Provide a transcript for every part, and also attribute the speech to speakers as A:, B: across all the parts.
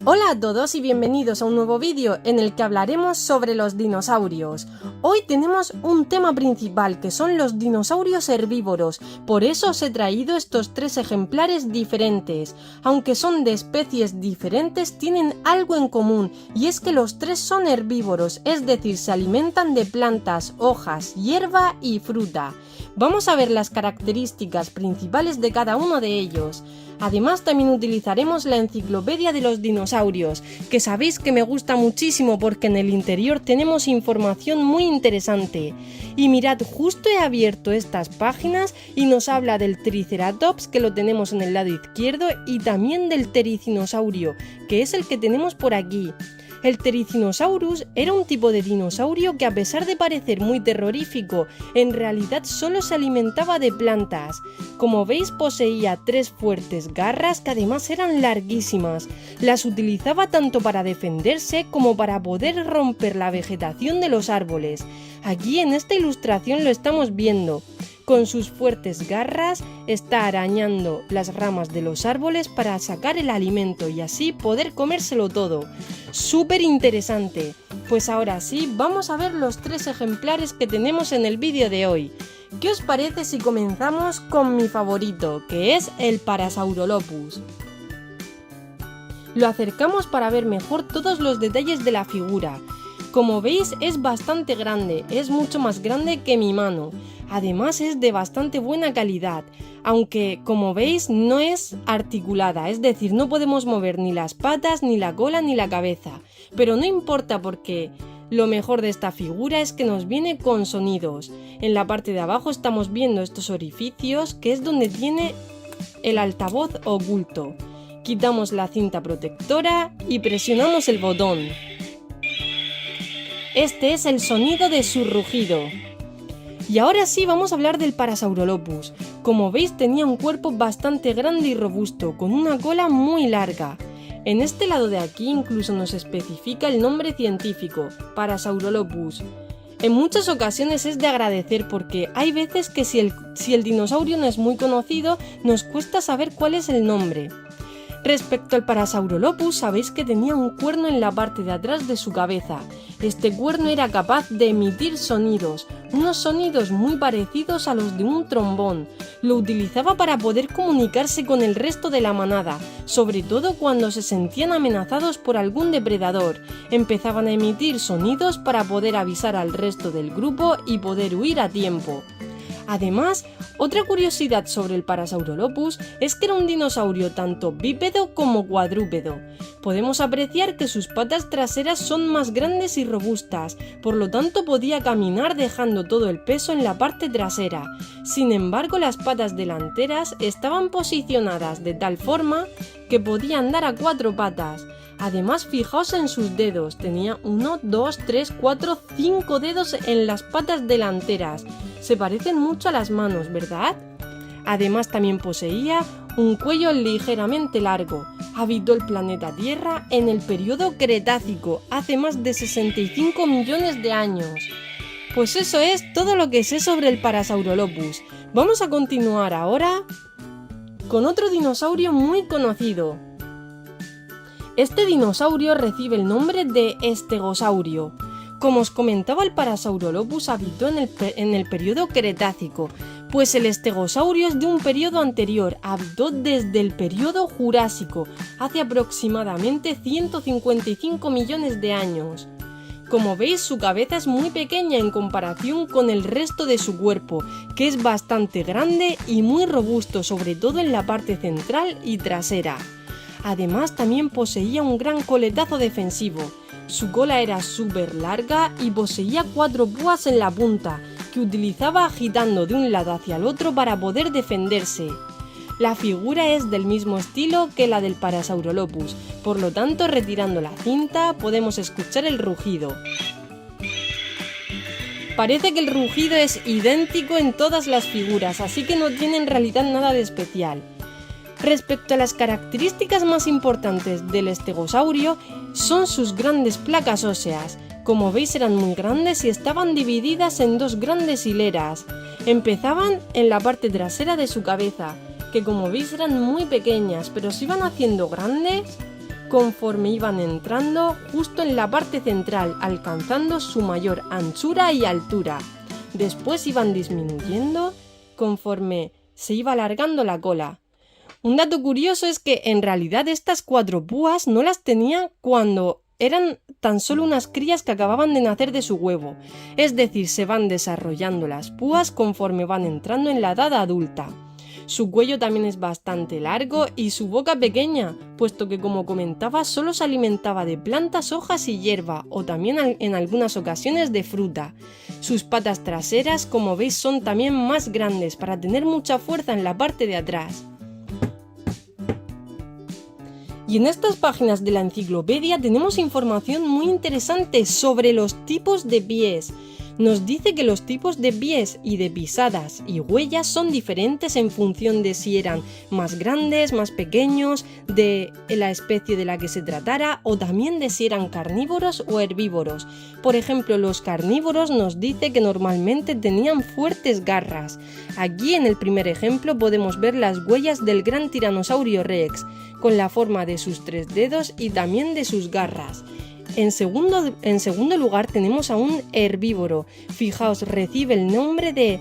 A: Hola a todos y bienvenidos a un nuevo vídeo en el que hablaremos sobre los dinosaurios. Hoy tenemos un tema principal que son los dinosaurios herbívoros, por eso os he traído estos tres ejemplares diferentes. Aunque son de especies diferentes, tienen algo en común y es que los tres son herbívoros, es decir, se alimentan de plantas, hojas, hierba y fruta. Vamos a ver las características principales de cada uno de ellos. Además, también utilizaremos la enciclopedia de los dinosaurios, que sabéis que me gusta muchísimo porque en el interior tenemos información muy interesante. Y mirad, justo he abierto estas páginas y nos habla del Triceratops, que lo tenemos en el lado izquierdo, y también del Ptericinosaurio, que es el que tenemos por aquí. El Ptericinosaurus era un tipo de dinosaurio que, a pesar de parecer muy terrorífico, en realidad solo se alimentaba de plantas. Como veis, poseía tres fuertes garras que además eran larguísimas. Las utilizaba tanto para defenderse como para poder romper la vegetación de los árboles. Aquí en esta ilustración lo estamos viendo. Con sus fuertes garras está arañando las ramas de los árboles para sacar el alimento y así poder comérselo todo. ¡Súper interesante! Pues ahora sí, vamos a ver los tres ejemplares que tenemos en el vídeo de hoy. ¿Qué os parece si comenzamos con mi favorito, que es el Parasaurolophus? Lo acercamos para ver mejor todos los detalles de la figura. Como veis, es bastante grande, es mucho más grande que mi mano. Además es de bastante buena calidad, aunque como veis no es articulada, es decir, no podemos mover ni las patas, ni la cola, ni la cabeza. Pero no importa porque lo mejor de esta figura es que nos viene con sonidos. En la parte de abajo estamos viendo estos orificios, que es donde tiene el altavoz oculto. Quitamos la cinta protectora y presionamos el botón. Este es el sonido de su rugido. Y ahora sí vamos a hablar del Parasaurolophus. Como veis tenía un cuerpo bastante grande y robusto, con una cola muy larga. En este lado de aquí incluso nos especifica el nombre científico, Parasaurolophus. En muchas ocasiones es de agradecer porque hay veces que si el dinosaurio no es muy conocido, nos cuesta saber cuál es el nombre. Respecto al Parasaurolophus, sabéis que tenía un cuerno en la parte de atrás de su cabeza. Este cuerno era capaz de emitir sonidos, unos sonidos muy parecidos a los de un trombón. Lo utilizaba para poder comunicarse con el resto de la manada, sobre todo cuando se sentían amenazados por algún depredador. Empezaban a emitir sonidos para poder avisar al resto del grupo y poder huir a tiempo. Además, otra curiosidad sobre el Parasaurolophus es que era un dinosaurio tanto bípedo como cuadrúpedo. Podemos apreciar que sus patas traseras son más grandes y robustas, por lo tanto podía caminar dejando todo el peso en la parte trasera. Sin embargo, las patas delanteras estaban posicionadas de tal forma que podía andar a cuatro patas. Además, fijaos en sus dedos, tenía 1, 2, 3, 4, 5 dedos en las patas delanteras. Se parecen mucho a las manos, ¿verdad? Además también poseía un cuello ligeramente largo. Habitó el planeta Tierra en el periodo Cretácico, hace más de 65 millones de años. Pues eso es todo lo que sé sobre el Parasaurolophus. Vamos a continuar ahora con otro dinosaurio muy conocido. Este dinosaurio recibe el nombre de estegosaurio. Como os comentaba, el Parasaurolophus habitó en el periodo Cretácico, pues el estegosaurio es de un periodo anterior, habitó desde el periodo Jurásico, hace aproximadamente 155 millones de años. Como veis, su cabeza es muy pequeña en comparación con el resto de su cuerpo, que es bastante grande y muy robusto, sobre todo en la parte central y trasera. Además, también poseía un gran coletazo defensivo. Su cola era súper larga y poseía 4 púas en la punta, que utilizaba agitando de un lado hacia el otro para poder defenderse. La figura es del mismo estilo que la del Parasaurolophus, por lo tanto, retirando la cinta podemos escuchar el rugido. Parece que el rugido es idéntico en todas las figuras, así que no tiene en realidad nada de especial. Respecto a las características más importantes del estegosaurio, son sus grandes placas óseas. Como veis, eran muy grandes y estaban divididas en dos grandes hileras. Empezaban en la parte trasera de su cabeza, que como veis eran muy pequeñas, pero se iban haciendo grandes conforme iban entrando justo en la parte central, alcanzando su mayor anchura y altura. Después iban disminuyendo conforme se iba alargando la cola. Un dato curioso es que en realidad estas 4 púas no las tenía cuando eran tan solo unas crías que acababan de nacer de su huevo, es decir, se van desarrollando las púas conforme van entrando en la edad adulta. Su cuello también es bastante largo y su boca pequeña, puesto que, como comentaba, solo se alimentaba de plantas, hojas y hierba, o también en algunas ocasiones de fruta. Sus patas traseras, como veis, son también más grandes para tener mucha fuerza en la parte de atrás. Y en estas páginas de la enciclopedia tenemos información muy interesante sobre los tipos de pies. Nos dice que los tipos de pies y de pisadas y huellas son diferentes en función de si eran más grandes, más pequeños, de la especie de la que se tratara o también de si eran carnívoros o herbívoros. Por ejemplo, los carnívoros nos dice que normalmente tenían fuertes garras. Aquí en el primer ejemplo podemos ver las huellas del gran tiranosaurio Rex, con la forma de sus 3 dedos y también de sus garras. En segundo lugar tenemos a un herbívoro. Fijaos, recibe el nombre de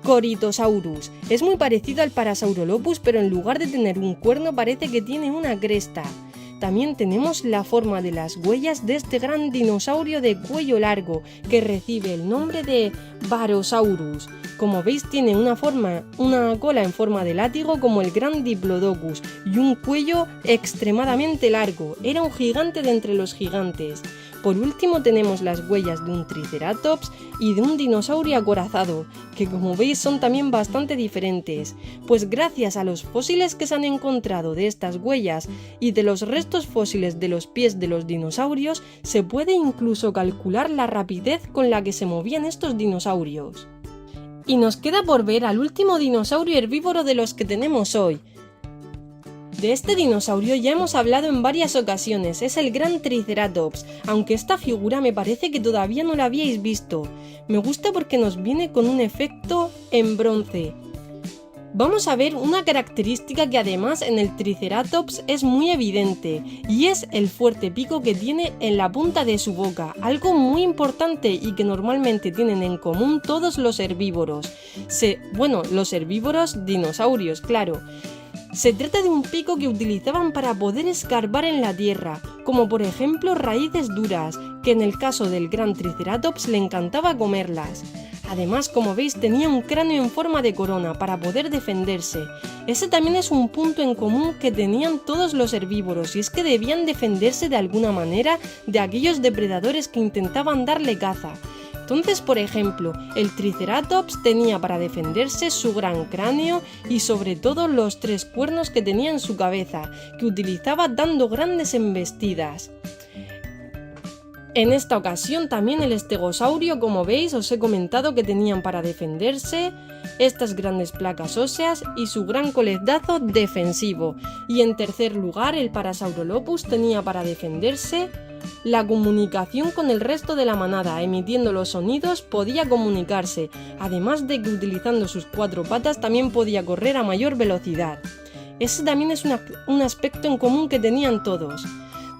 A: Corythosaurus. Es muy parecido al Parasaurolophus, pero en lugar de tener un cuerno parece que tiene una cresta. También tenemos la forma de las huellas de este gran dinosaurio de cuello largo, que recibe el nombre de Barosaurus. Como veis, tiene una cola en forma de látigo como el gran Diplodocus y un cuello extremadamente largo. Era un gigante de entre los gigantes. Por último tenemos las huellas de un Triceratops y de un dinosaurio acorazado, que como veis son también bastante diferentes, pues gracias a los fósiles que se han encontrado de estas huellas y de los restos fósiles de los pies de los dinosaurios, se puede incluso calcular la rapidez con la que se movían estos dinosaurios. Y nos queda por ver al último dinosaurio herbívoro de los que tenemos hoy. De este dinosaurio ya hemos hablado en varias ocasiones, es el gran Triceratops, aunque esta figura me parece que todavía no la habíais visto. Me gusta porque nos viene con un efecto en bronce. Vamos a ver una característica que además en el Triceratops es muy evidente, y es el fuerte pico que tiene en la punta de su boca, algo muy importante y que normalmente tienen en común todos los herbívoros. Los herbívoros dinosaurios, claro. Se trata de un pico que utilizaban para poder escarbar en la tierra, como por ejemplo raíces duras, que en el caso del gran Triceratops le encantaba comerlas. Además, como veis, tenía un cráneo en forma de corona para poder defenderse. Ese también es un punto en común que tenían todos los herbívoros, y es que debían defenderse de alguna manera de aquellos depredadores que intentaban darle caza. Entonces, por ejemplo, el Triceratops tenía para defenderse su gran cráneo y sobre todo los 3 cuernos que tenía en su cabeza, que utilizaba dando grandes embestidas. En esta ocasión también el estegosaurio, como veis, os he comentado que tenían para defenderse estas grandes placas óseas y su gran coletazo defensivo. Y en tercer lugar, el Parasaurolophus tenía para defenderse la comunicación con el resto de la manada. Emitiendo los sonidos podía comunicarse, además de que utilizando sus 4 patas también podía correr a mayor velocidad. Ese también es un aspecto en común que tenían todos.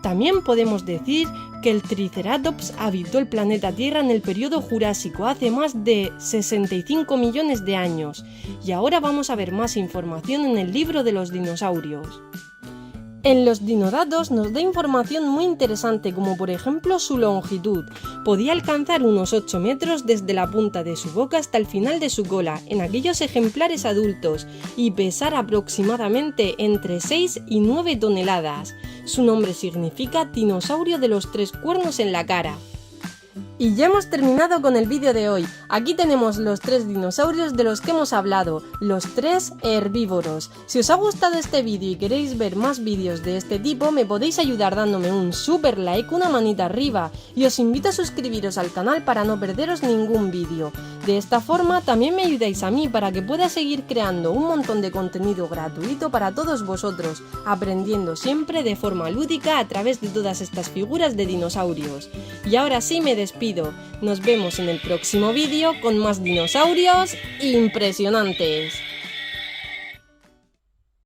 A: También podemos decir que el Triceratops habitó el planeta Tierra en el periodo Jurásico, hace más de 65 millones de años. Y ahora vamos a ver más información en el libro de los dinosaurios. En los dinodatos nos da información muy interesante, como por ejemplo su longitud. Podía alcanzar unos 8 metros desde la punta de su boca hasta el final de su cola, en aquellos ejemplares adultos, y pesar aproximadamente entre 6 y 9 toneladas. Su nombre significa dinosaurio de los 3 cuernos en la cara. Y ya hemos terminado con el vídeo de hoy. Aquí tenemos los 3 dinosaurios de los que hemos hablado, los 3 herbívoros. Si os ha gustado este vídeo y queréis ver más vídeos de este tipo, me podéis ayudar dándome un super like, una manita arriba, y os invito a suscribiros al canal para no perderos ningún vídeo. De esta forma también me ayudáis a mí para que pueda seguir creando un montón de contenido gratuito para todos vosotros, aprendiendo siempre de forma lúdica a través de todas estas figuras de dinosaurios. Y ahora sí me despido. Nos vemos en el próximo vídeo con más dinosaurios impresionantes.